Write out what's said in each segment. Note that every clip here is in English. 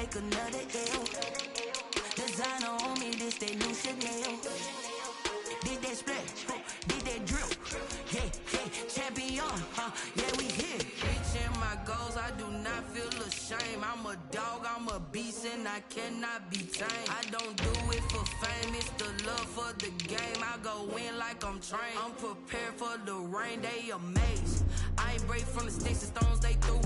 take another L. Designer on me, this they new Chanel. Did that splash, did that drill. Yeah, champion, yeah, we here. Reaching my goals, I do not feel ashamed. I'm a dog, I'm a beast, and I cannot be tamed. I don't do it for fame, it's the love for the game. I go in like I'm trained. I'm prepared for the rain, they amazed. I ain't break from the sticks and stones they threw.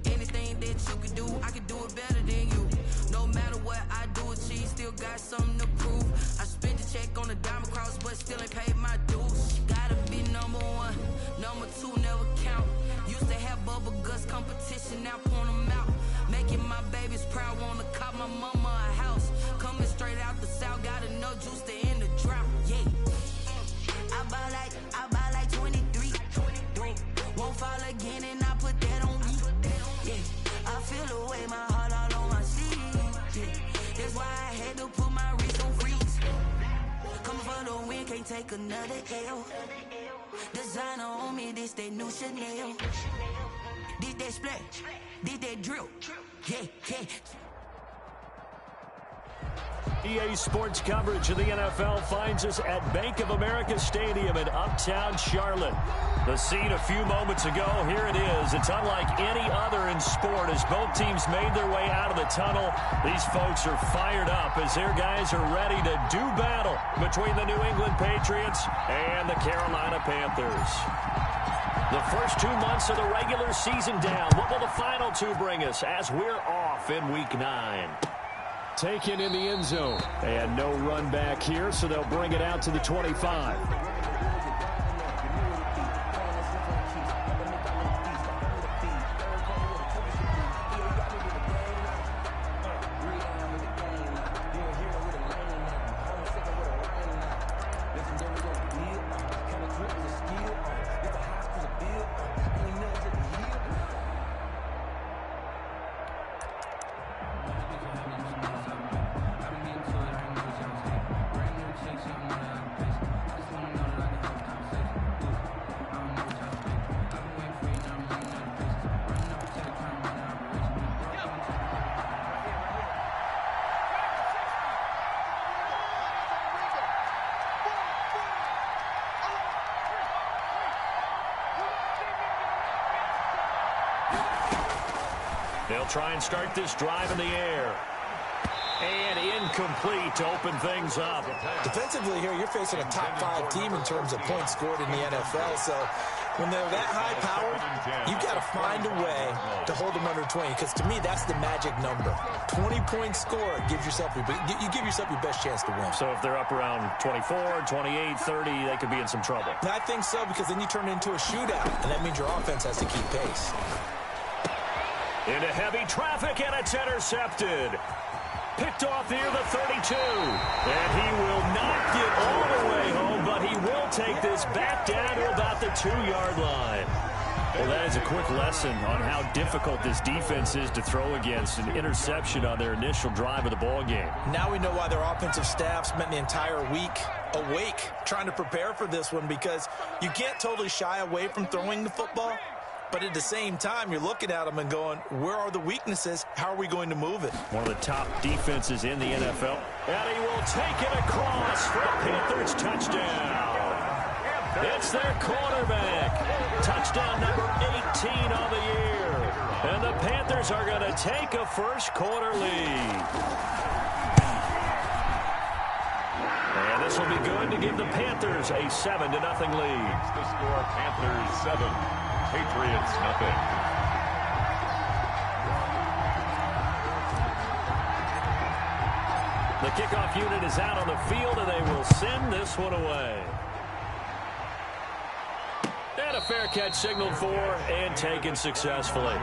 Anything that you can do, I can do it better than you. No matter what I do, achieve, still got something to prove. I spent the check on the diamond cross, but still ain't paid my dues. Gotta be number one, number two never count. Used to have bubble guts competition, now point them out. Making my babies proud, wanna cop my mama a house. Coming straight out the south, got enough juice to end the drought. Yeah, I buy like 23. Won't fall again, and I put that on me. Yeah, I feel the way, my heart all on my sleeve. Yeah, that's why I had to put my wrist on freeze. Coming for the win, can't take another L. Designer on me, this they new Chanel. Did that splash, did that drill. Yeah. EA Sports coverage of the NFL finds us at Bank of America Stadium in Uptown Charlotte. The scene a few moments ago, here it is. It's unlike any other in sport as both teams made their way out of the tunnel. These folks are fired up as their guys are ready to do battle between the New England Patriots and the Carolina Panthers. The first 2 months of the regular season down. What will the final two bring us as we're off in Week 9? Taken in the end zone. And no run back here, so they'll bring it out to the 25. They'll try and start this drive in the air. And incomplete to open things up. Defensively here, you're facing a top 5 team in terms of points scored in the NFL. So when they're that high powered, you've got to find a way to hold them under 20. Because to me, that's the magic number. 20 points scored gives yourself you give yourself your best chance to win. So if they're up around 24, 28, 30, they could be in some trouble. I think so, because then you turn it into a shootout, and that means your offense has to keep pace. Into heavy traffic, and it's intercepted. Picked off near the 32. And he will not get all the way home, but he will take this back down to about the 2-yard line. Well, that is a quick lesson on how difficult this defense is to throw against. An interception on their initial drive of the ball game. Now we know why their offensive staff spent the entire week awake trying to prepare for this one, because you can't totally shy away from throwing the football. But at the same time, you're looking at them and going, where are the weaknesses? How are we going to move it? One of the top defenses in the NFL. And he will take it across for a Panthers touchdown. It's their quarterback. Touchdown number 18 on the year. And the Panthers are going to take a first quarter lead. And this will be good to give the Panthers a 7-0 lead. The score, Panthers 7. Patriots, nothing. The kickoff unit is out on the field, and they will send this one away. And a fair catch signaled for and taken successfully.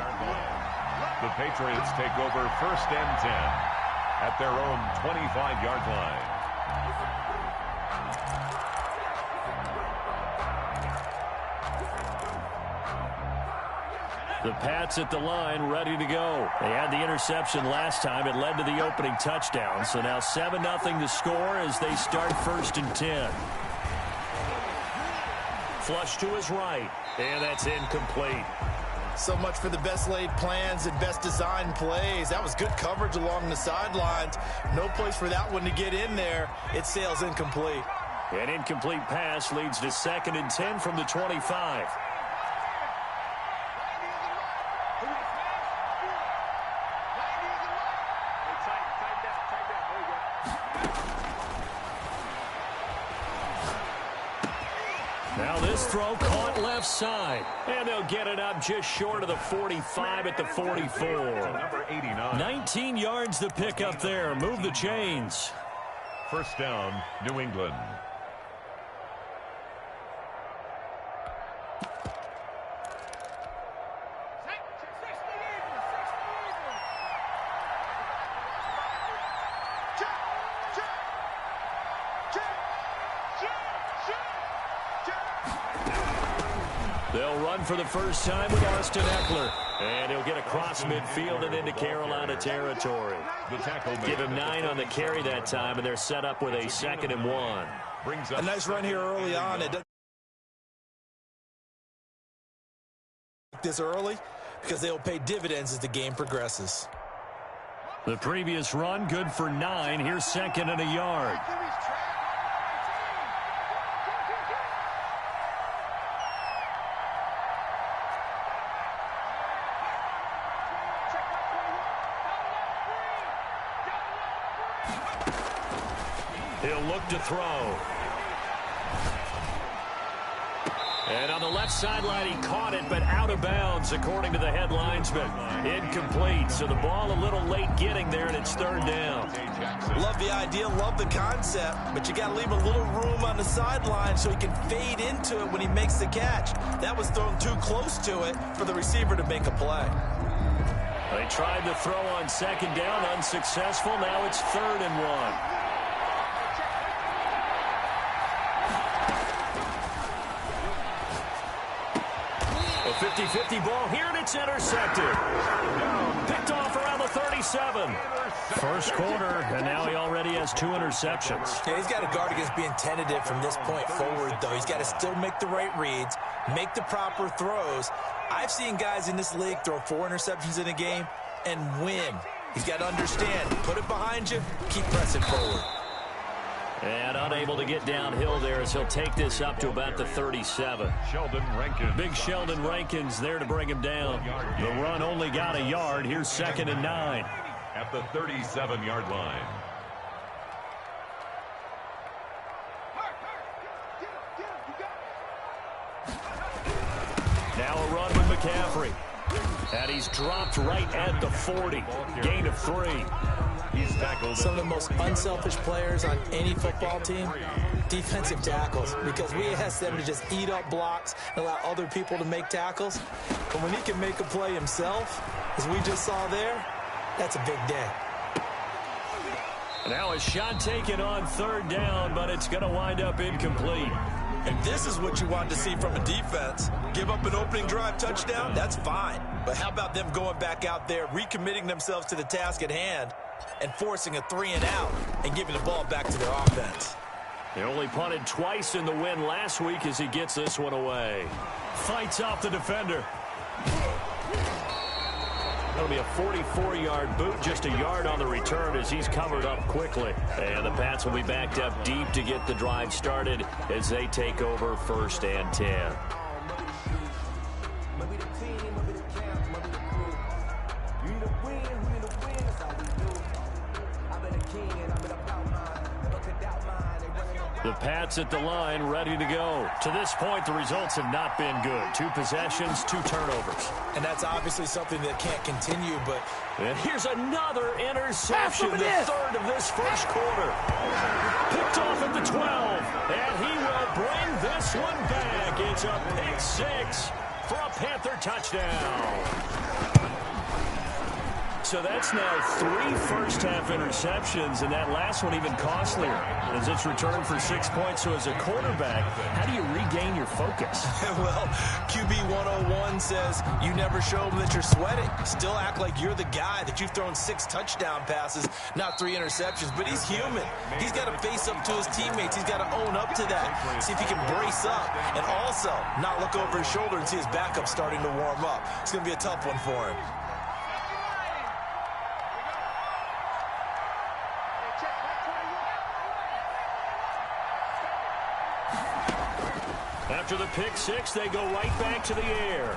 The Patriots take over 1st and 10 at their own 25-yard line. The Pats at the line, ready to go. They had the interception last time. It led to the opening touchdown. So now 7-0 to score as they start 1st and 10. Flush to his right, and that's incomplete. So much for the best laid plans and best designed plays. That was good coverage along the sidelines. No place for that one to get in there. It sails incomplete. An incomplete pass leads to 2nd and 10 from the 25. Now this throw caught left side. And they'll get it up just short of the 45 at the 44. Number 89. 19 yards to pick up there. Move the chains. First down, New England. They'll run for the first time with Austin Eckler. And he'll get across midfield and into Carolina territory. The tackle Give him 9 on the carry that time, and they're set up with a 2nd and 1. brings A up nice run here early on. It doesn't this early because they'll pay dividends as the game progresses. The previous run, good for 9. Here's 2nd and a yard. He'll look to throw. And on the left sideline, he caught it, but out of bounds, according to the head linesman. Incomplete, so the ball a little late getting there, and it's 3rd down. Love the idea, love the concept, but you got to leave a little room on the sideline so he can fade into it when he makes the catch. That was thrown too close to it for the receiver to make a play. They tried to throw on 2nd down, unsuccessful. Now it's 3rd and 1. A 50-50 ball here, and it's intercepted. Picked off around the 37. First quarter, and now he already has 2 interceptions. Yeah, he's got to guard against being tentative from this point forward, though. He's got to still make the right reads, make the proper throws. I've seen guys in this league throw 4 interceptions in a game and win. He's got to understand, put it behind you, keep pressing forward. And unable to get downhill there as he'll take this up to about the 37. Sheldon Rankins. Big Sheldon Rankins there to bring him down. The run only got a yard. Here's 2nd and 9. At the 37-yard line. Now a run with McCaffrey. And he's dropped right at the 40. Gain of 3. He's tackled. Some of the most unselfish players on any football team, defensive tackles, because we ask them to just eat up blocks and allow other people to make tackles. But when he can make a play himself, as we just saw there, that's a big day. Now a shot taken on 3rd down, but it's going to wind up incomplete. And this is what you want to see from a defense. Give up an opening drive touchdown, that's fine. But how about them going back out there, recommitting themselves to the task at hand, and forcing a 3-and-out and giving the ball back to their offense. They only punted twice in the win last week as he gets this one away. Fights off the defender. That'll be a 44-yard boot, just a yard on the return as he's covered up quickly. And the Pats will be backed up deep to get the drive started as they take over 1st and 10. The Pats at the line, ready to go. To this point, the results have not been good. 2 possessions, 2 turnovers. And that's obviously something that can't continue, but... And here's another interception, the 3rd of this first quarter. Picked off at the 12, and he will bring this one back. It's a pick 6 for a Panther touchdown. So that's now 3 first-half interceptions, and that last one even costlier as it's returned for 6 points. So as a quarterback, how do you regain your focus. Well, QB 101 says you never show them that you're sweating. Still act like you're the guy, that you've thrown 6 touchdown passes, not 3 interceptions. But he's human. He's got to face up to his teammates. He's got to own up to that. See if he can brace up and also not look over his shoulder and see his backup starting to warm up. It's going to be a tough one for him. After the pick 6, they go right back to the air.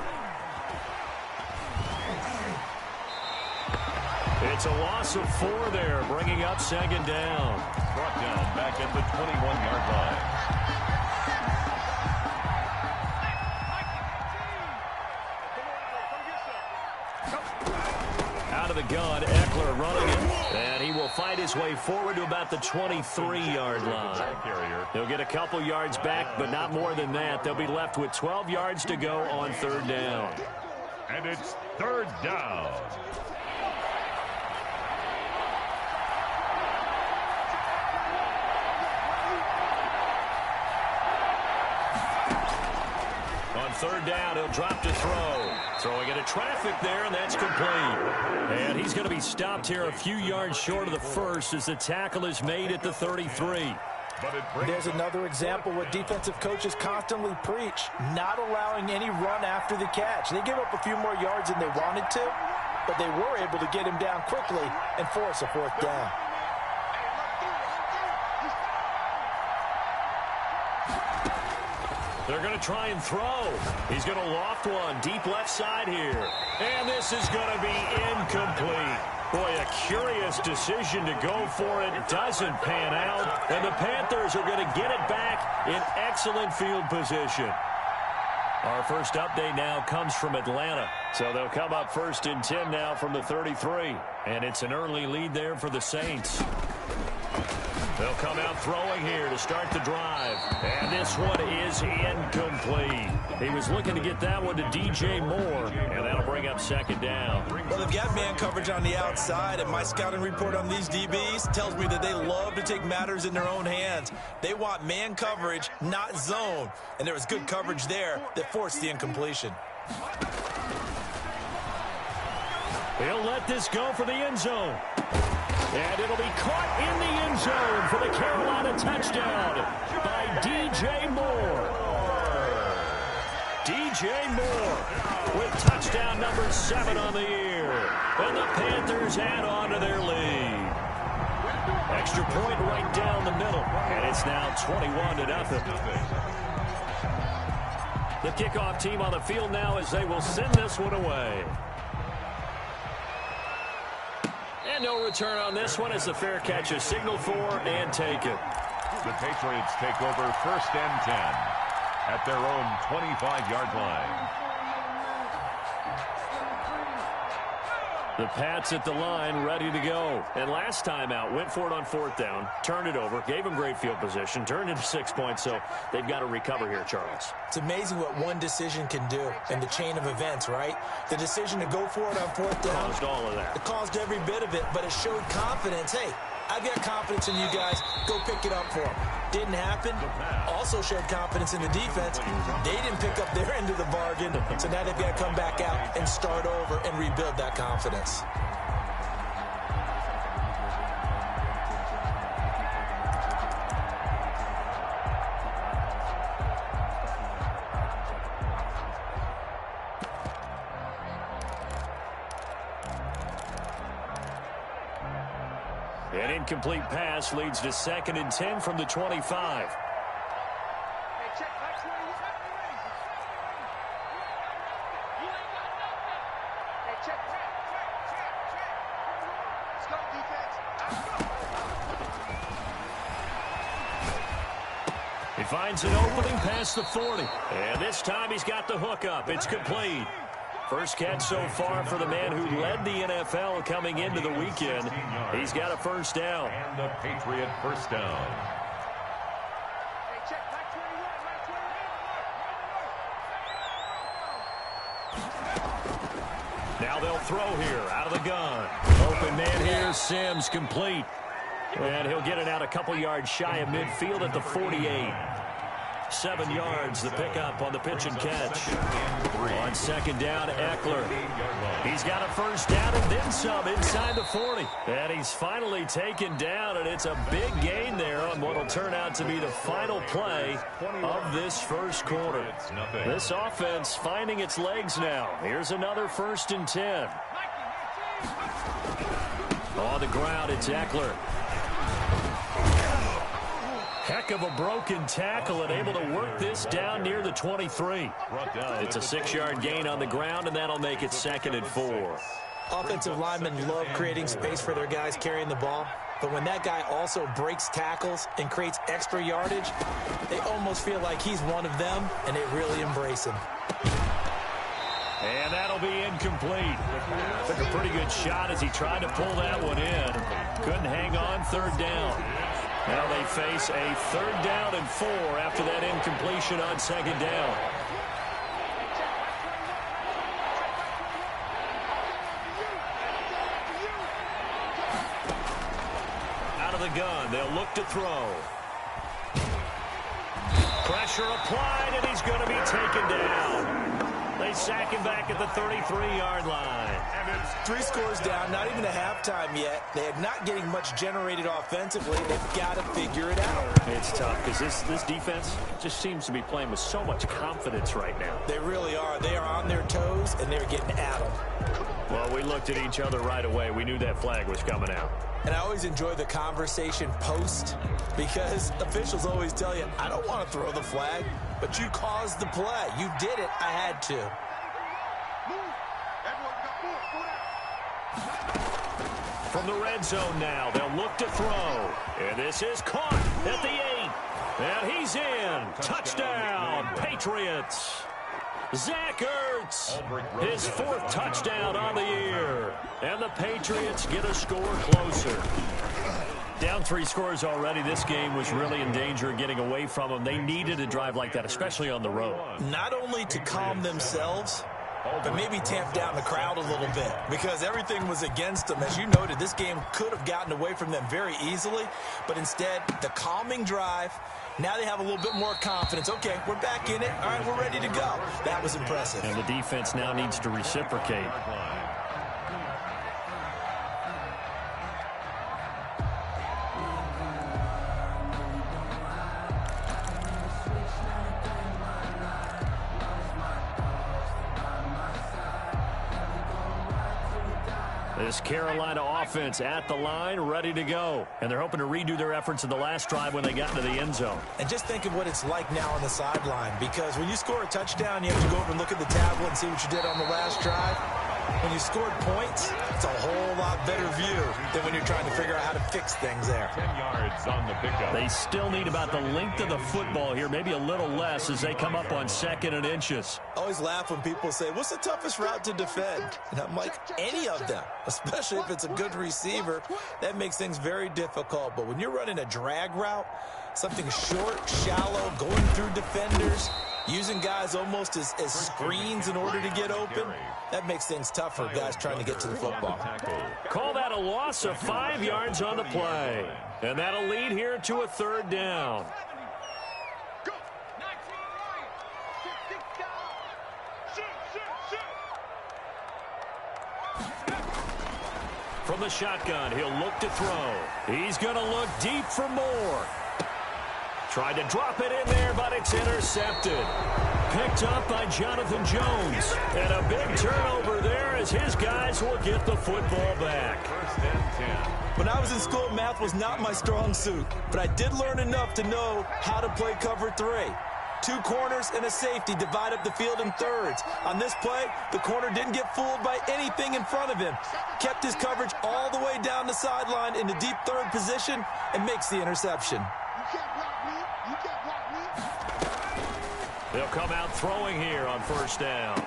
It's a loss of 4 there, bringing up 2nd down. Brought down back at the 21-yard line. Out of the gun, Eckler running it, and he will fight his way forward to about the 23-yard line. He'll get a couple yards back, but not more than that. They'll be left with 12 yards to go on 3rd down. And it's 3rd down. On 3rd down, he'll drop to throw. Throwing into traffic there, and that's complete. And he's going to be stopped here a few yards short of the first as the tackle is made at the 33. There's another example what defensive coaches constantly preach, not allowing any run after the catch. They give up a few more yards than they wanted to, but they were able to get him down quickly and force a 4th down. They're going to try and throw. He's going to loft one deep left side here. And this is going to be incomplete. Boy, a curious decision to go for it. Doesn't pan out. And the Panthers are going to get it back in excellent field position. Our first update now comes from Atlanta. So they'll come up 1st and 10 now from the 33. And it's an early lead there for the Saints. They'll come out throwing here to start the drive. And this one is incomplete. He was looking to get that one to DJ Moore, and that'll bring up 2nd down. Well, they've got man coverage on the outside, and my scouting report on these DBs tells me that they love to take matters in their own hands. They want man coverage, not zone. And there was good coverage there that forced the incompletion. He'll let this go for the end zone. And it'll be caught in the end zone for the Carolina touchdown by DJ Moore. DJ Moore with touchdown number 7 on the year. And the Panthers add on to their lead. Extra point right down the middle. And it's now 21-0. The kickoff team on the field now as they will send this one away. And no return on this one as the fair catch is signaled for and taken. The Patriots take over 1st and 10 at their own 25-yard line. The Pats at the line, ready to go. And last time out, went for it on 4th down, turned it over, gave them great field position, turned it to 6 points, so they've got to recover here, Charles. It's amazing what one decision can do in the chain of events, right? The decision to go for it on 4th down. Caused all of that. It caused every bit of it, but it showed confidence. Hey, I've got confidence in you guys. Go pick it up for them. Didn't happen. Also showed confidence in the defense. They didn't pick up their end of the bargain, so now they've got to come back out and start over and rebuild that confidence. An incomplete pass leads to 2nd and 10 from the 25. He finds an opening past the 40. And this time he's got the hook up. It's complete. First catch so far for the man who led the NFL coming into the weekend. He's got a 1st down. And the Patriot 1st down. Now they'll throw here out of the gun. Open man here, Sims, complete. And he'll get it out a couple yards shy of midfield at the 48. 7 yards, the pickup on the pitch and catch. On second down, Eckler. He's got a first down and then some inside the 40. And he's finally taken down, and it's a big gain there on what will turn out to be the final play of this first quarter. This offense finding its legs now. Here's another 1st and 10. On the ground, it's Eckler. Heck of a broken tackle and able to work this down near the 23. It's a 6-yard gain on the ground, and that'll make it 2nd and 4. Offensive linemen love creating space for their guys carrying the ball. But when that guy also breaks tackles and creates extra yardage, they almost feel like he's one of them, and they really embrace him. And that'll be incomplete. Took a pretty good shot as he tried to pull that one in. Couldn't hang on 3rd down. Now they face a 3rd down and 4 after that incompletion on 2nd down. Out of the gun, they'll look to throw. Pressure applied, and he's going to be taken down. They sack him back at the 33-yard line. 3 scores down, not even a halftime yet. They are not getting much generated offensively. They've got to figure it out. It's tough because this defense just seems to be playing with so much confidence right now. They really are. They are on their toes, and they're getting at them. Well, we looked at each other right away. We knew that flag was coming out. And I always enjoy the conversation post because officials always tell you, I don't want to throw the flag, but you caused the play. You did it. I had to. From the red zone now, they'll look to throw. And this is caught at the 8. And he's in. Touchdown, Patriots. Zach Ertz, his 4th touchdown on the year. And the Patriots get a score closer. Down 3 scores already. This game was really in danger of getting away from them. They needed a drive like that, especially on the road. Not only to calm themselves, but maybe tamp down the crowd a little bit because everything was against them. As you noted, this game could have gotten away from them very easily, but instead, the calming drive, now they have a little bit more confidence. Okay, we're back in it. All right, we're ready to go. That was impressive. And the defense now needs to reciprocate. This Carolina offense at the line, ready to go. And they're hoping to redo their efforts in the last drive when they got into the end zone. And just think of what it's like now on the sideline, because when you score a touchdown, you have to go over and look at the tablet and see what you did on the last drive. When you scored points, it's a whole lot better view than when you're trying to figure out how to fix things there. 10 yards on the pickup. They still need about the length of the football here, maybe a little less as they come up on 2nd and inches. I always laugh when people say, what's the toughest route to defend? And I'm like, any of them, especially if it's a good receiver. That makes things very difficult. But when you're running a drag route, something short, shallow, going through defenders, using guys almost as screens in order to get open, that makes things tough for guys trying to get to the football. Call that a loss of 5 yards on the play. And that'll lead here to a 3rd down. From the shotgun, he'll look to throw. He's going to look deep for more. Tried to drop it in there, but it's intercepted. Picked up by Jonathan Jones. And a big turnover there as his guys will get the football back. 1st and 10. When I was in school, math was not my strong suit, but I did learn enough to know how to play cover 3. 2 corners and a safety divide up the field in thirds. On this play, the corner didn't get fooled by anything in front of him. Kept his coverage all the way down the sideline in the deep 3rd position and makes the interception. They'll come out throwing here on 1st down.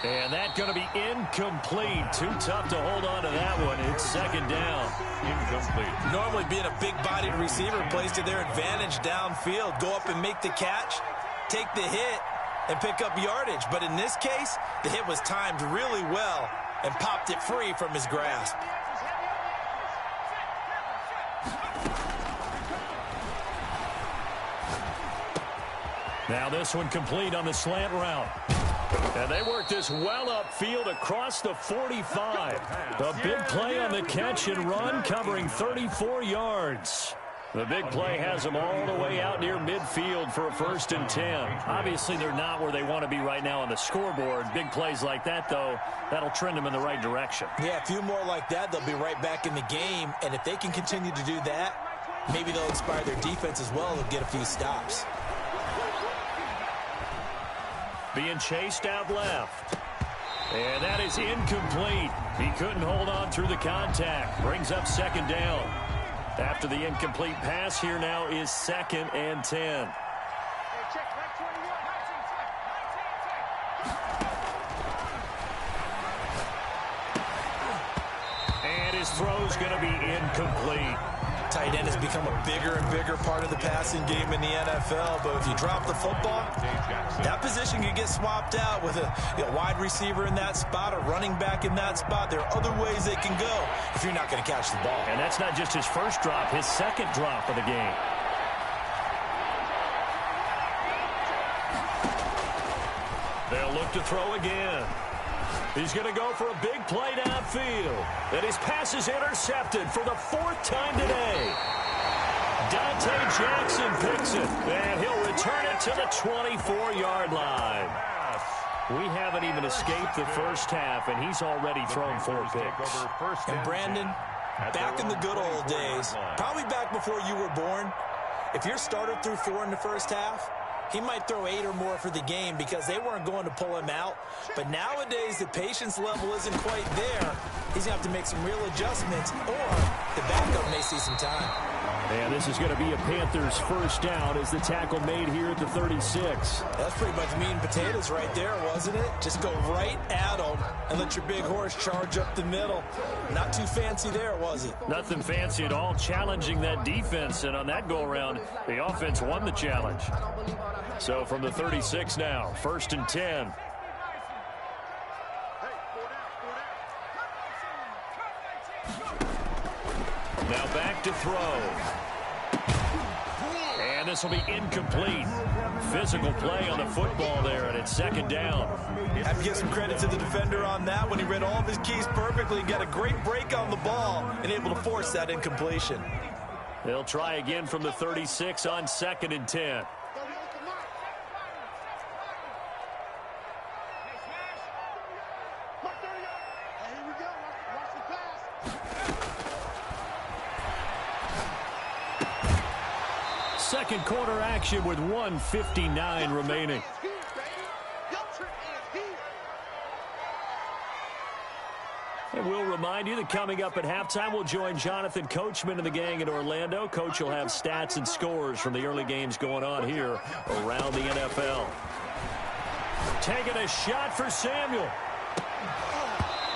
And that's going to be incomplete. Too tough to hold on to that one. It's 2nd down. Incomplete. Normally being a big-bodied receiver plays to their advantage downfield. Go up and make the catch, take the hit, and pick up yardage. But in this case, the hit was timed really well and popped it free from his grasp. Now this one complete on the slant route. And they work this well upfield across the 45. A big play on the catch and run, covering 34 yards. The big play has them all the way out near midfield for a 1st and 10. Obviously, they're not where they want to be right now on the scoreboard. Big plays like that, though, that'll trend them in the right direction. Yeah, a few more like that, they'll be right back in the game. And if they can continue to do that, maybe they'll inspire their defense as well and get a few stops. Being chased out left. And that is incomplete. He couldn't hold on through the contact. Brings up 2nd down. After the incomplete pass, here now is 2nd and 10. And his throw's going to be incomplete. Tight end has become a bigger and bigger part of the passing game in the NFL, but if you drop the football, that position can get swapped out with a wide receiver in that spot, a running back in that spot. There are other ways they can go if you're not going to catch the ball. And that's not just his first drop, his 2nd drop of the game. They'll look to throw again. He's going to go for a big play downfield. And his pass is intercepted for the 4th time today. Dante Jackson picks it, and he'll return it to the 24-yard line. We haven't even escaped the first half, and he's already thrown 4 picks. And Brandon, back in the good old days, probably back before you were born, if your starter threw 4 in the first half, he might throw 8 or more for the game because they weren't going to pull him out. But nowadays, the patience level isn't quite there. He's going to have to make some real adjustments, or the backup may see some time. And this is going to be a Panthers 1st down as the tackle made here at the 36. That's pretty much meat and potatoes right there, wasn't it? Just go right at him and let your big horse charge up the middle. Not too fancy there, was it? Nothing fancy at all, challenging that defense. And on that go-around, the offense won the challenge. So from the 36 now, 1st and 10. Now back to throw. And this will be incomplete. Physical play on the football there, and it's 2nd down. I have to give some credit to the defender on that when he read all of his keys perfectly and got a great break on the ball and able to force that incompletion. They'll try again from the 36 on 2nd and 10. Second quarter action with 1:59 remaining. And we'll remind you that coming up at halftime, we'll join Jonathan Coachman and the gang in Orlando. Coach will have stats and scores from the early games going on here around the NFL. Taking a shot for Samuel.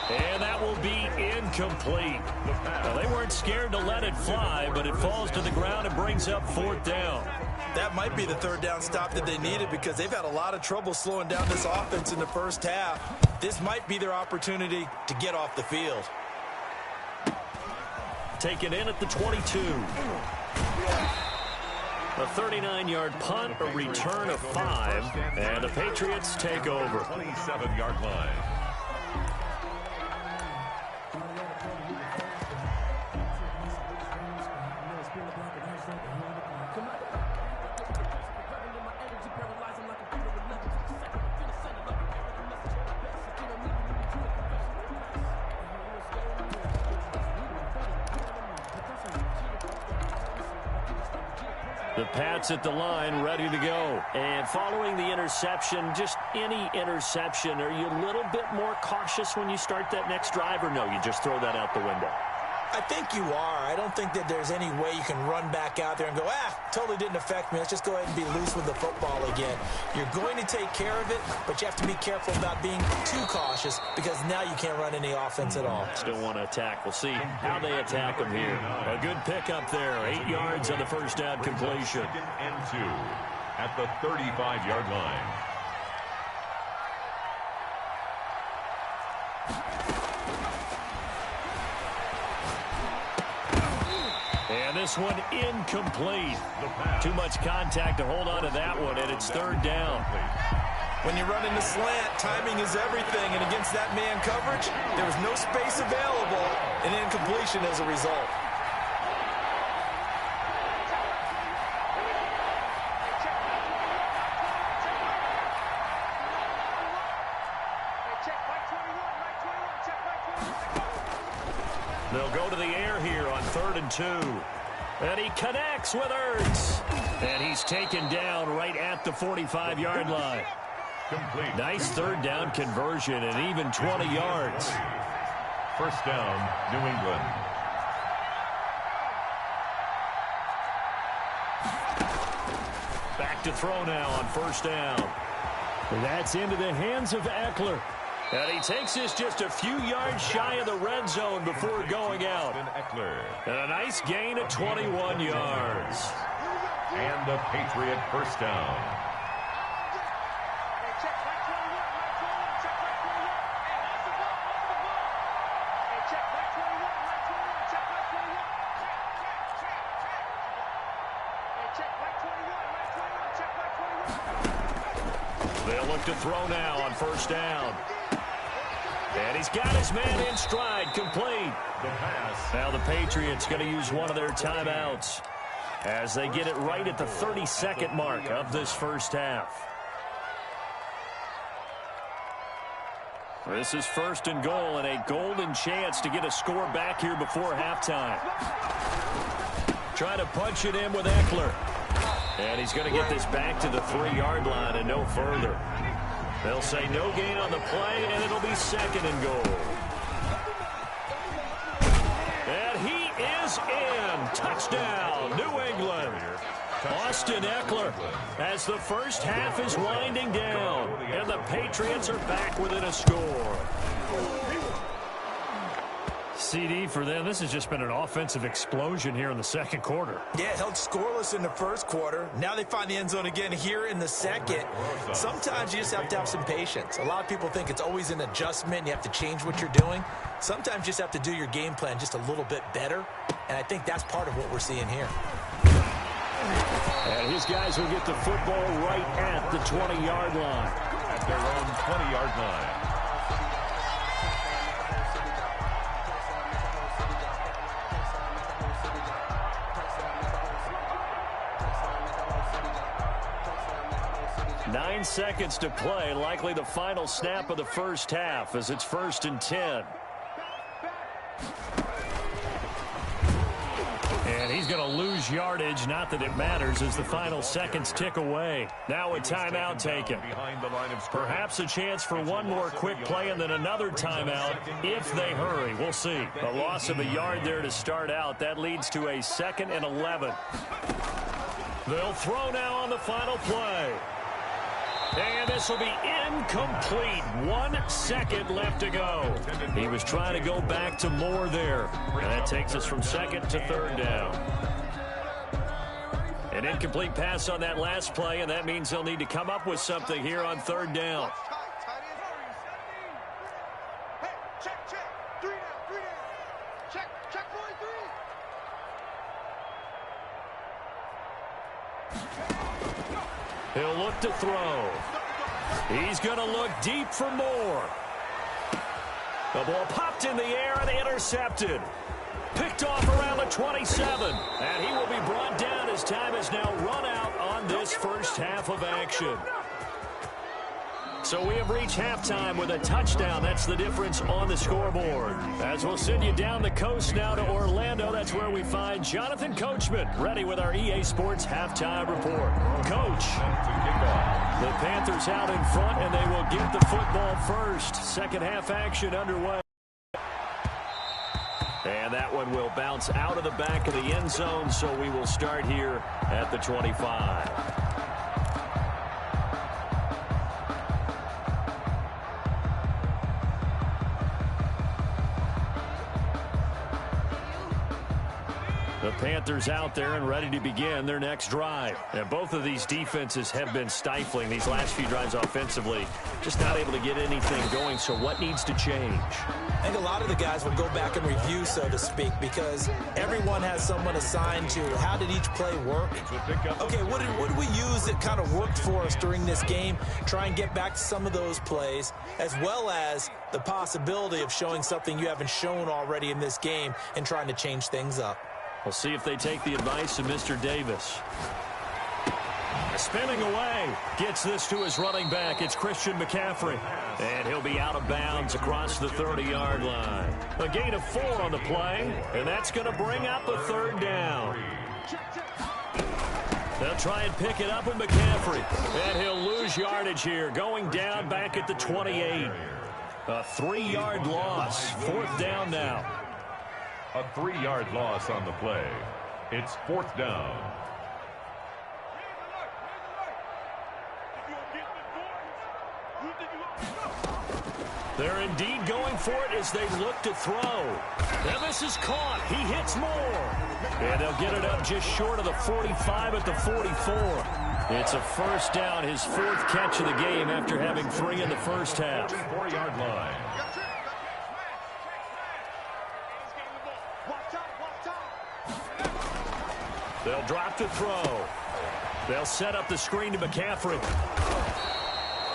And that will be incomplete. Now, they weren't scared to let it fly, but it falls to the ground and brings up 4th down. That might be the 3rd down stop that they needed because they've had a lot of trouble slowing down this offense in the first half. This might be their opportunity to get off the field. Taken in at the 22. A 39-yard punt, a return of 5, and the Patriots take over. 27-yard line. The Pats at the line, ready to go. And following the interception, just any interception, are you a little bit more cautious when you start that next drive, or no, you just throw that out the window? I think you are. I don't think that there's any way you can run back out there and go, totally didn't affect me. Let's just go ahead and be loose with the football again. You're going to take care of it, but you have to be careful about being too cautious because now you can't run any offense at all. Still want to attack. We'll see how they attack them here. A good pickup there. 8 yards on the 1st down completion. 2nd and 2 at the 35-yard line. this one incomplete. Too much contact to hold on to that one, and it's third down. When you run into slant, timing is everything, and against that man coverage, there was no space available, and incompletion as a result. They'll go to the air here on 3rd and 2. And he connects with Ertz. And he's taken down right at the 45-yard line. Complete. Nice third down conversion and even 20 yards. First down, New England. Back to throw now on first down. That's into the hands of Eckler. And he takes this just a few yards shy of the red zone before going out. And a nice gain of 21 yards. And a Patriot first down. They'll look to throw now on first down. And he's got his man in stride, complete. The pass. Now the Patriots going to use one of their timeouts as they get it right at the 32nd mark of this first half. This is 1st and goal and a golden chance to get a score back here before halftime. Try to punch it in with Eckler. And he's going to get this back to the 3-yard line and no further. They'll say no gain on the play, and it'll be 2nd and goal. And he is in. Touchdown, New England. Austin Eckler as the first half is winding down, and the Patriots are back within a score. CD for them, this has just been an offensive explosion here in the second quarter. Yeah, held scoreless in the first quarter. Now they find the end zone again here in the second. Sometimes you just have to have some patience. A lot of people think it's always an adjustment. You have to change what you're doing. Sometimes you just have to do your game plan just a little bit better, and I think that's part of what we're seeing here. And his guys will get the football right at the 20-yard line. At their own 20-yard line. Nine seconds to play, likely the final snap of the first half as it's 1st and 10. And he's going to lose yardage, not that it matters, as the final seconds tick away. Now a timeout taken. Perhaps a chance for one more quick play and then another timeout if they hurry. We'll see. A loss of a yard there to start out. That leads to a 2nd and 11. They'll throw now on the final play. And this will be incomplete. 1 second left to go. He was trying to go back to more there. And that takes us from 2nd to 3rd down. An incomplete pass on that last play, and that means they'll need to come up with something here on 3rd down. He'll look to throw. He's going to look deep for more. The ball popped in the air and intercepted. Picked off around the 27. And he will be brought down as time has now run out on this first half of action. So we have reached halftime with a touchdown. That's the difference on the scoreboard. As we'll send you down the coast now to Orlando, that's where we find Jonathan Coachman ready with our EA Sports halftime report. Coach, the Panthers out in front, and they will get the football first. Second half action underway. And that one will bounce out of the back of the end zone, so we will start here at the 25. The Panthers out there and ready to begin their next drive. And both of these defenses have been stifling these last few drives offensively. Just not able to get anything going, so what needs to change? I think a lot of the guys will go back and review, so to speak, because everyone has someone assigned to how did each play work. Okay, what did we use that kind of worked for us during this game? Try and get back to some of those plays, as well as the possibility of showing something you haven't shown already in this game and trying to change things up. We'll see if they take the advice of Mr. Davis. Spinning away. Gets this to his running back. It's Christian McCaffrey. And he'll be out of bounds across the 30-yard line. A gain of 4 on the play. And that's going to bring up a 3rd down. They'll try and pick it up with McCaffrey. And he'll lose yardage here. Going down back at the 28. A 3-yard loss. 4th down now. A 3-yard loss on the play. It's 4th down. They're indeed going for it as they look to throw. And this is caught. He hits more. And they'll get it up just short of the 45 at the 44. It's a 1st down, his 4th catch of the game after having 3 in the first half. 4-yard line. They'll drop to throw. They'll set up the screen to McCaffrey.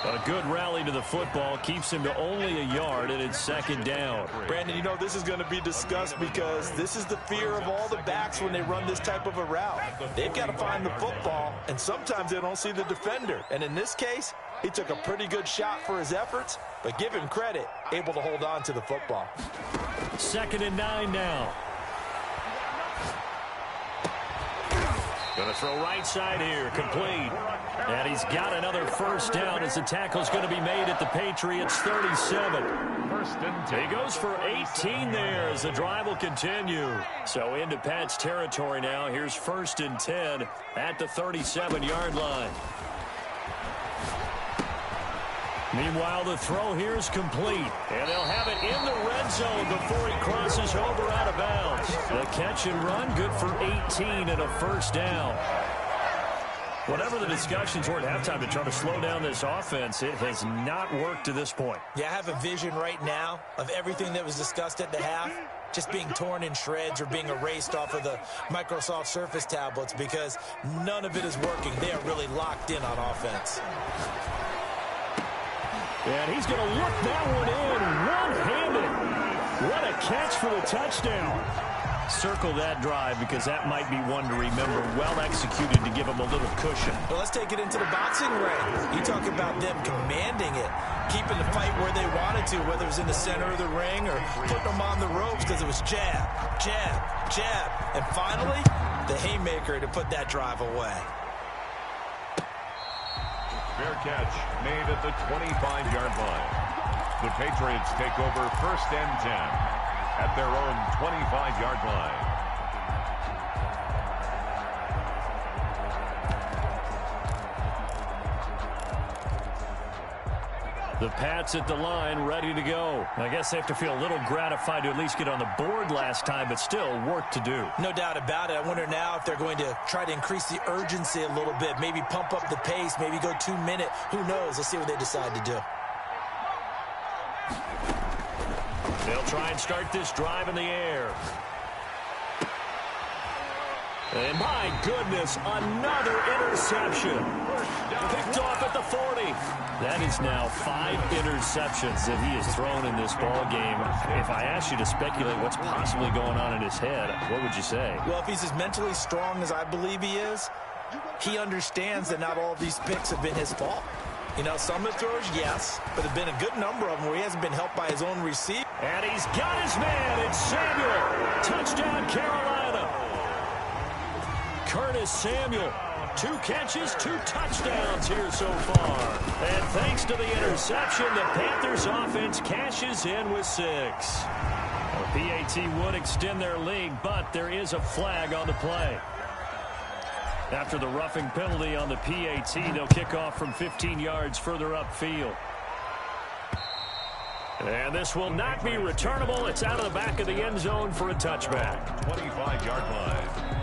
A good rally to the football keeps him to only a yard, and it's 2nd down. Brandon, you know this is going to be discussed because this is the fear of all the backs when they run this type of a route. They've got to find the football, and sometimes they don't see the defender. And in this case, he took a pretty good shot for his efforts, but give him credit, able to hold on to the football. 2nd and 9 now. Going to throw right side here, complete. And he's got another 1st down as the tackle's going to be made at the Patriots 37. He goes for 18 there as the drive will continue. So into Pat's territory now. Here's 1st and 10 at the 37-yard line. Meanwhile, the throw here is complete. And they'll have it in the red zone before he crosses over out of bounds. The catch and run, good for 18 and a 1st down. Whatever the discussions were at halftime to try to slow down this offense, it has not worked to this point. Yeah, I have a vision right now of everything that was discussed at the half just being torn in shreds or being erased off of the Microsoft Surface tablets because none of it is working. They are really locked in on offense. And he's going to look that one in one-handed. What a catch for the touchdown. Circle that drive because that might be one to remember. Well executed to give him a little cushion. Well, let's take it into the boxing ring. You talk about them commanding it, keeping the fight where they wanted to, whether it was in the center of the ring or putting them on the ropes because it was jab, jab, jab. And finally, the haymaker to put that drive away. Fair catch made at the 25-yard line. The Patriots take over 1st and 10 at their own 25-yard line. The Pats at the line, ready to go. I guess they have to feel a little gratified to at least get on the board last time, but still work to do. No doubt about it. I wonder now if they're going to try to increase the urgency a little bit, maybe pump up the pace, maybe go 2-minute. Who knows? Let's see what they decide to do. They'll try and start this drive in the air. And my goodness, another interception. Picked off at the 40. That is now 5 interceptions that he has thrown in this ball game. If I asked you to speculate what's possibly going on in his head, what would you say? Well, if he's as mentally strong as I believe he is, he understands that not all of these picks have been his fault. You know, some of the throws, yes, but there have been a good number of them where he hasn't been helped by his own receiver. And he's got his man. It's Samuel. Touchdown, Carolina. Curtis Samuel. 2 catches, 2 touchdowns here so far. And thanks to the interception, the Panthers offense cashes in with 6. The PAT would extend their lead, but there is a flag on the play. After the roughing penalty on the PAT, they'll kick off from 15 yards further upfield. And this will not be returnable. It's out of the back of the end zone for a touchback. 25-yard line.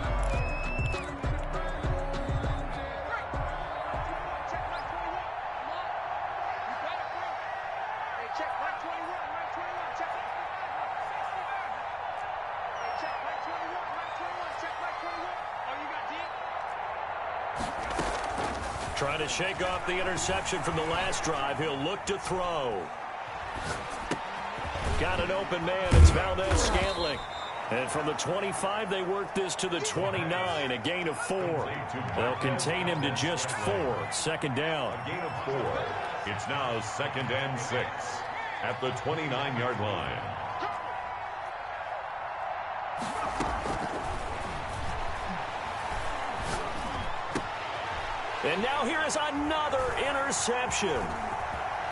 Trying to shake off the interception from the last drive. He'll look to throw. Got an open man. It's Valdez-Scantling. And from the 25, they work this to the 29, a gain of 4. They'll contain him to just 4. Second down. A gain of 4. It's now 2nd and 6 at the 29-yard line. And now here is another interception.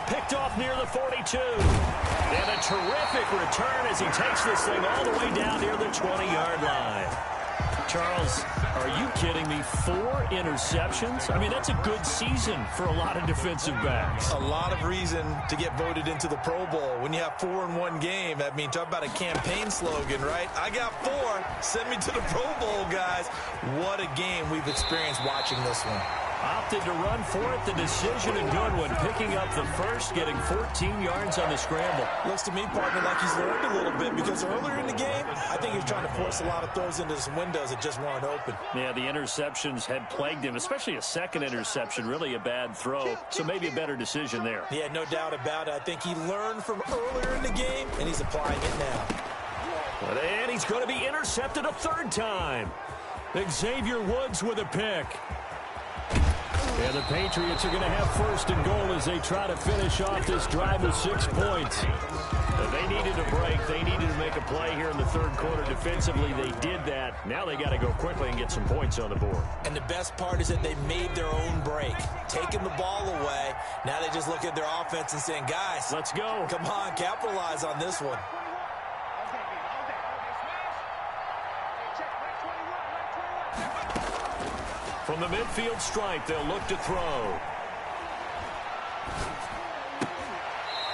Picked off near the 42. And a terrific return as he takes this thing all the way down near the 20-yard line. Charles, are you kidding me? 4 interceptions? I mean, that's a good season for a lot of defensive backs. A lot of reason to get voted into the Pro Bowl. When you have 4 in one game, I mean, talk about a campaign slogan, right? I got 4. Send me to the Pro Bowl, guys. What a game we've experienced watching this one. Opted to run for it. The decision a good one. Picking up the first, getting 14 yards on the scramble. Looks to me, partner, like he's learned a little bit because earlier in the game, I think he was trying to force a lot of throws into some windows that just weren't open. Yeah, the interceptions had plagued him, especially a second interception. Really a bad throw, so maybe a better decision there. Yeah, no doubt about it. I think he learned from earlier in the game, and he's applying it now. And he's going to be intercepted a 3rd time. Xavier Woods with a pick. And the Patriots are going to have 1st and goal as they try to finish off this drive with 6 points. They needed a break. They needed to make a play here in the 3rd quarter defensively. They did that. Now they got to go quickly and get some points on the board. And the best part is that they made their own break. Taking the ball away. Now they just look at their offense and saying, guys, let's go. Come on, capitalize on this one. From the midfield stripe, they'll look to throw.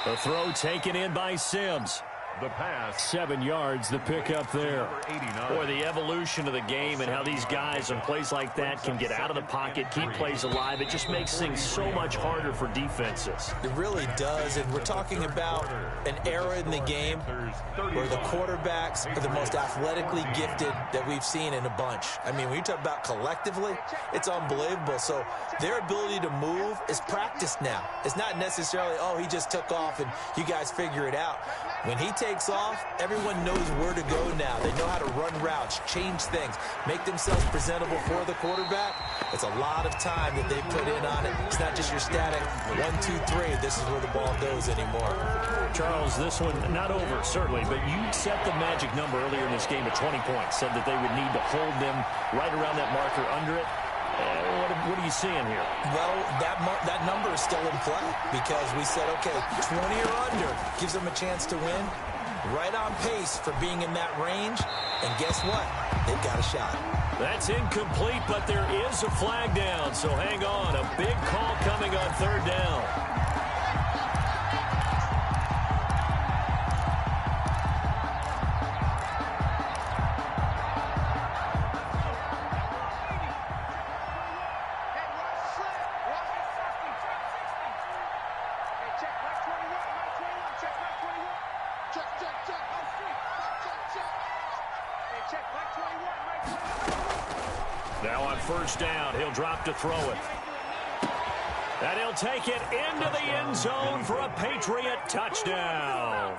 The throw taken in by Sims. The pass. 7 yards, the pickup there. 89. Boy, the evolution of the game and how these guys on plays like that can get out of the pocket, keep plays alive. It just makes things so much harder for defenses. It really does, and we're talking about an era in the game where the quarterbacks are the most athletically gifted that we've seen in a bunch. I mean, when you talk about collectively, it's unbelievable. So their ability to move is practiced now. It's not necessarily, oh, he just took off and you guys figure it out. When he takes off, everyone knows where to go now. They know how to run routes, change things, make themselves presentable for the quarterback. It's a lot of time that they put in on it. It's not just your static 1, 2, 3. This is where the ball goes anymore. Charles, this one not over, certainly, but you set the magic number earlier in this game at 20 points. Said that they would need to hold them right around that marker under it. What are you seeing here? Well, that number is still in play because we said, okay, 20 or under gives them a chance to win. Right on pace for being in that range. And guess what? They've got a shot. That's incomplete, but there is a flag down, so hang on. A big call coming on 3rd down. Now on 1st down, he'll drop to throw it. And he'll take it into the end zone for a Patriot touchdown.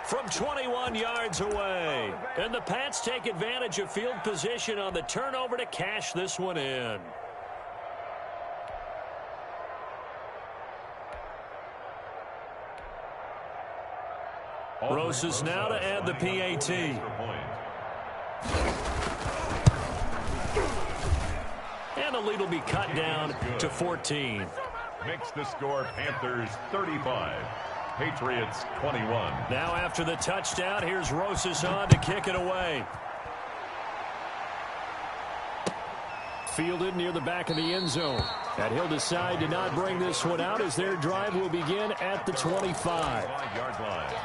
From 21 yards away. And the Pats take advantage of field position on the turnover to cash this one in. Rosas now to add the PAT. And the lead will be cut down to 14. Makes the score Panthers 35, Patriots 21. Now after the touchdown, here's Rosas on to kick it away. Fielded near the back of the end zone. And he'll decide to not bring this one out as their drive will begin at the 25. 5-yard line.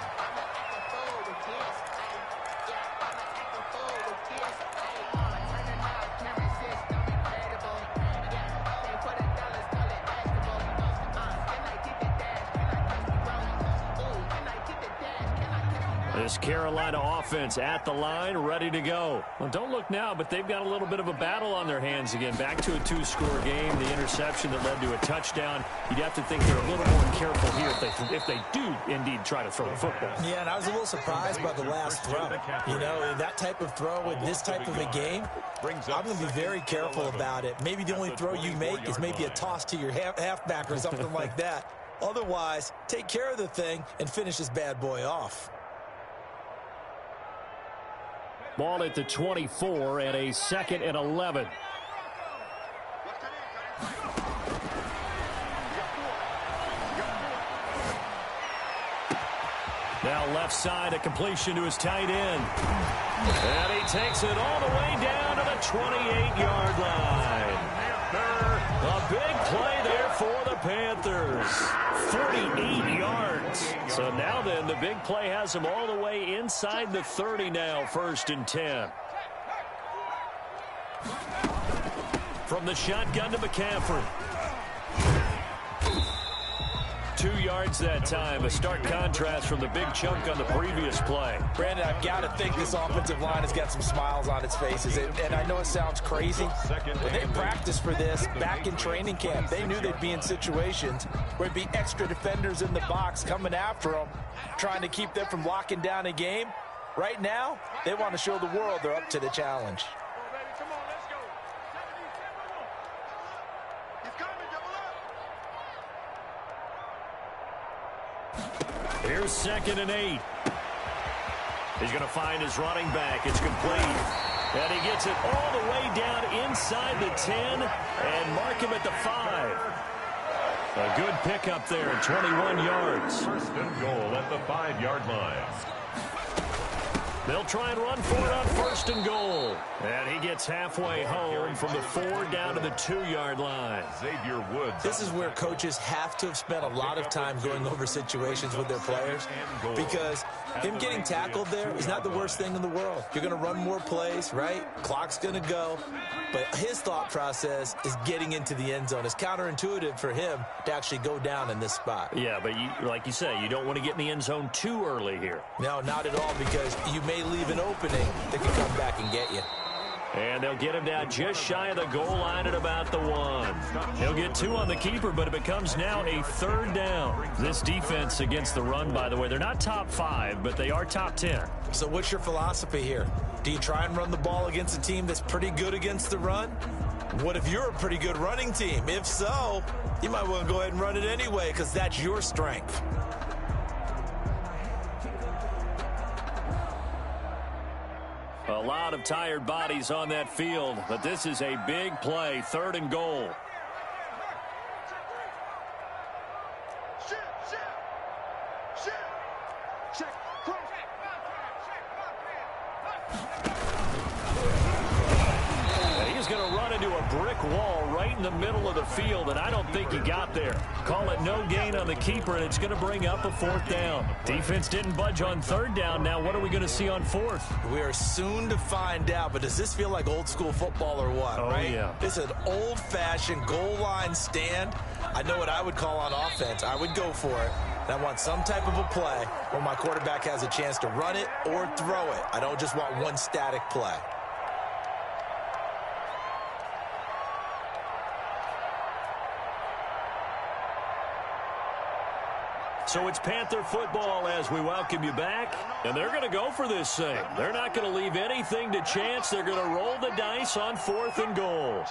This Carolina offense at the line, ready to go. Well, don't look now, but they've got a little bit of a battle on their hands again. Back to a 2-score game, the interception that led to a touchdown. You'd have to think they're a little more careful here if they do indeed try to throw the football. Yeah, and I was a little surprised by the last throw. You know, that type of throw in this type of a game, I'm going to be very careful about it. Maybe the only throw you make is maybe a toss to your halfback or something like that. Otherwise, take care of the thing and finish this bad boy off. Ball at the 24 and a 2nd and 11. Now left side, a completion to his tight end. And he takes it all the way down to the 28-yard line. A big play there for the Panthers. 48 yards. So now then, the big play has him all the way inside the 30 now, 1st and 10. From the shotgun to McCaffrey. 2 yards that time. A stark contrast from the big chunk on the previous play. Brandon, I've got to think this offensive line has got some smiles on its faces. And I know it sounds crazy, but they practiced for this back in training camp. They knew they'd be in situations where there'd be extra defenders in the box coming after them, trying to keep them from locking down a game. Right now, they want to show the world they're up to the challenge. Here's 2nd and 8. He's going to find his running back. It's complete. And he gets it all the way down inside the 10 and mark him at the 5. A good pickup there at 21 yards. 1st and goal at the 5-yard line. They'll try and run for it on 1st and goal. And he gets halfway home from the 4 down to the 2-yard line. Xavier Woods. This is where coaches have to have spent a lot of time going over situations with their players, because him getting tackled there is not the worst thing in the world. You're going to run more plays, right? Clock's going to go. But his thought process is getting into the end zone. It's counterintuitive for him to actually go down in this spot. Yeah, but like you say, you don't want to get in the end zone too early here. No, not at all, because you may leave an opening that can come back and get you. And they'll get him down just shy of the goal line at about the 1. He'll get 2 on the keeper, but it becomes now a 3rd down. This defense against the run, by the way, they're not top 5, but they are top 10. So what's your philosophy here? Do you try and run the ball against a team that's pretty good against the run? What if you're a pretty good running team? If so, you might want to go ahead and run it anyway, because that's your strength. A lot of tired bodies on that field, but this is a big play, 3rd and goal. And he's going to run into a brick wall right in the middle of the field, and I don't think he got there. Call it no gain on the keeper, and it's going to bring up a 4th down. Defense didn't budge on 3rd down. Now what are we going to see on 4th? We are soon to find out, but does this feel like old school football or what, right? Yeah. This is an old-fashioned goal line stand. I know what I would call on offense. I would go for it. And I want some type of a play where my quarterback has a chance to run it or throw it. I don't just want one static play. So it's Panther football as we welcome you back. And they're going to go for this thing. They're not going to leave anything to chance. They're going to roll the dice on 4th and goal.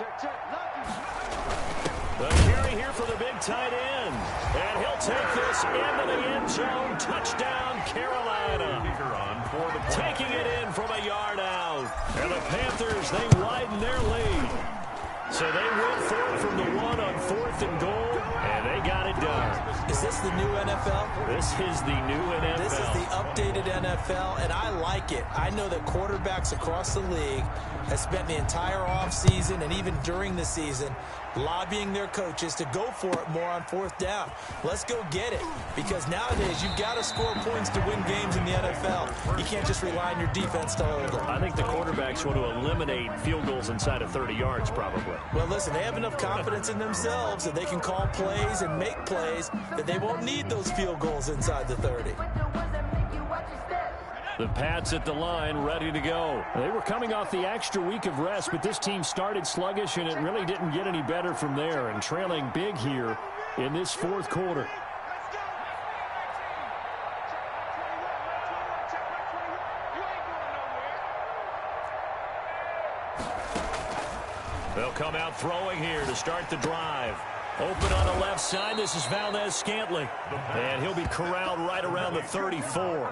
The carry here for the big tight end. And he'll take this into the end zone. Touchdown, Carolina. Taking it in from a yard out. And the Panthers, they widen their lead. So they went for it from the 1 on 4th and goal, and they got it done. Is this the new NFL? This is the new NFL. This is the updated NFL, and I like it. I know that quarterbacks across the league have spent the entire offseason and even during the season lobbying their coaches to go for it more on 4th down. Let's go get it, because nowadays you've got to score points to win games in the NFL. You can't just rely on your defense to hold them. I think the quarterbacks want to eliminate field goals inside of 30 yards probably. Well, listen, they have enough confidence in themselves that they can call plays and make plays that they won't need those field goals inside the 30. The Pats at the line, ready to go. They were coming off the extra week of rest, but this team started sluggish, and it really didn't get any better from there, and trailing big here in this fourth quarter. They'll come out throwing here to start the drive. Open on the left side, this is Valdes-Scantling. And he'll be corralled right around the 34.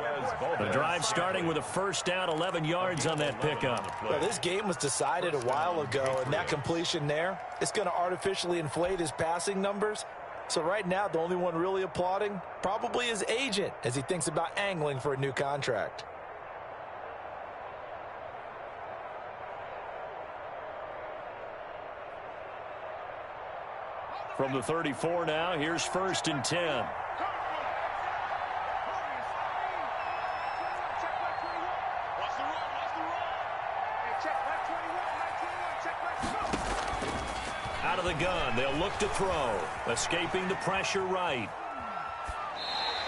The drive starting with a first down, 11 yards on that pickup. Well, this game was decided a while ago, and that completion there, it's going to artificially inflate his passing numbers. So right now, the only one really applauding probably his agent as he thinks about angling for a new contract. From the 34 now, here's 1st and 10. Out of the gun, they'll look to throw. Escaping the pressure right.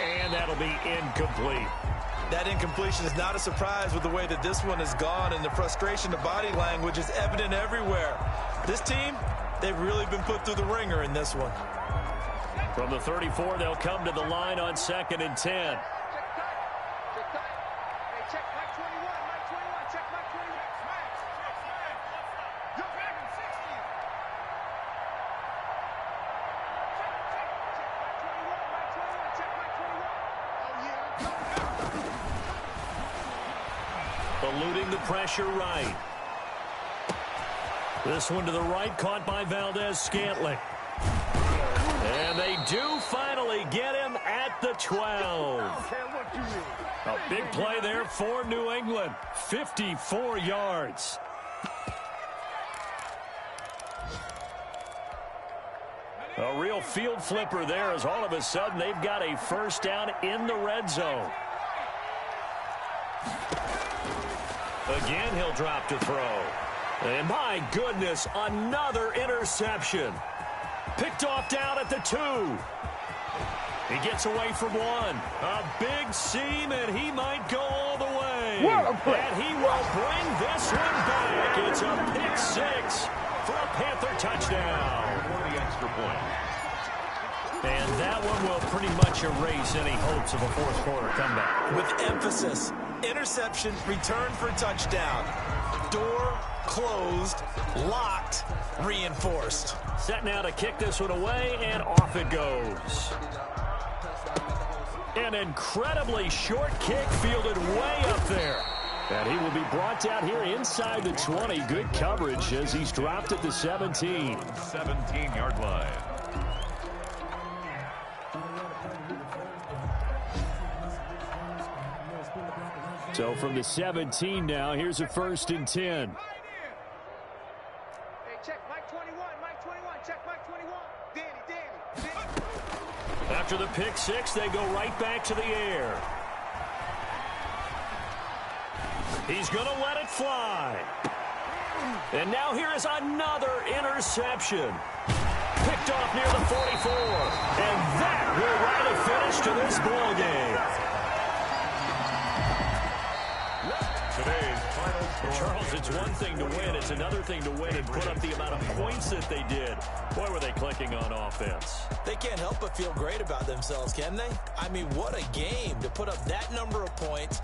And that'll be incomplete. That incompletion is not a surprise with the way that this one has gone, and the frustration, the body language is evident everywhere. This team, they've really been put through the ringer in this one. From the 34, they'll come to the line on 2nd and 10. Eluding the pressure right. This one to the right, caught by Valdes-Scantling. And they do finally get him at the 12. A big play there for New England. 54 yards. A real field flipper there as all of a sudden they've got a first down in the red zone. Again, he'll drop to throw. And my goodness, another interception. Picked off down at the 2. He gets away from one. A big seam, and he might go all the way. And he will bring this one back. It's a pick 6 for a Panther touchdown. 40 extra point. And that one will pretty much erase any hopes of a fourth quarter comeback. With emphasis, interception, return for touchdown. Door closed, locked, reinforced. Set now to kick this one away, and off it goes. An incredibly short kick fielded way up there. And he will be brought down here inside the 20. Good coverage as he's dropped at the 17. 17-yard line. So from the 17 now, here's a 1st and 10. After the pick 6, they go right back to the air. He's going to let it fly. And now here is another interception. Picked off near the 44. And that will write a finish to this ball game. Today's final score. Charles, it's one thing to win. It's another thing to win and put up the amount of points that they did. Boy, were they clicking on offense. They can't help but feel great about themselves, can they? I mean, what a game to put up that number of points.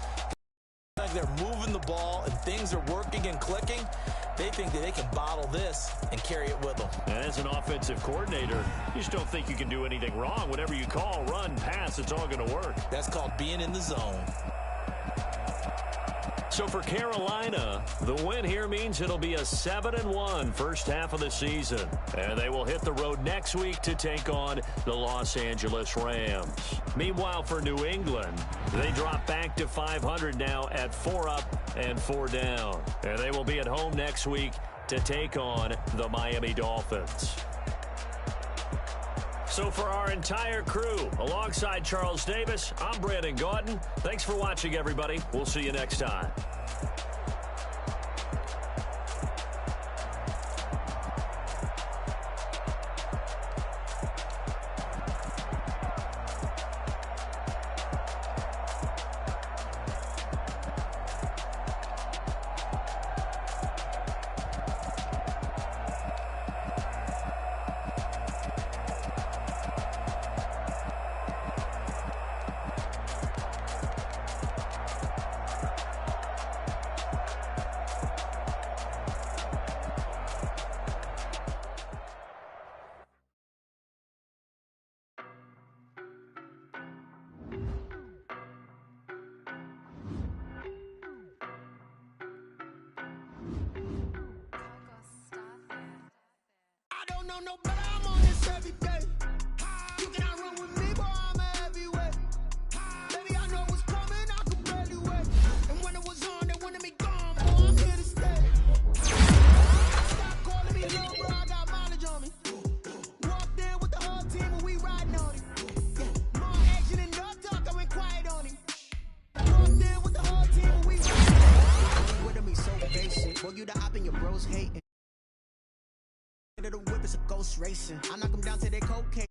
Like they're moving the ball and things are working and clicking. They think that they can bottle this and carry it with them. And as an offensive coordinator, you just don't think you can do anything wrong. Whatever you call, run, pass, it's all going to work. That's called being in the zone. So for Carolina, the win here means it'll be a 7-1 first half of the season. And they will hit the road next week to take on the Los Angeles Rams. Meanwhile, for New England, they drop back to 500 now at 4 up and 4 down. And they will be at home next week to take on the Miami Dolphins. So for our entire crew, alongside Charles Davis, I'm Brandon Gaudin. Thanks for watching, everybody. We'll see you next time. don't know no better, I'm on this every day. You cannot run with me, boy, I'm a heavyweight. Baby, I know what's coming, I can barely wait. And when it was on, they wanted me gone, boy, I'm here to stay. Stop calling me little bro, I got mileage on me. Walked in with the whole team and we riding on it. Yeah, more action and no talk, I went quiet on him. Walked in with the whole team and we riding on it. With me so basic, boy, you the op and your bros hating. The whip is a ghost racing. I knock them down to their cocaine.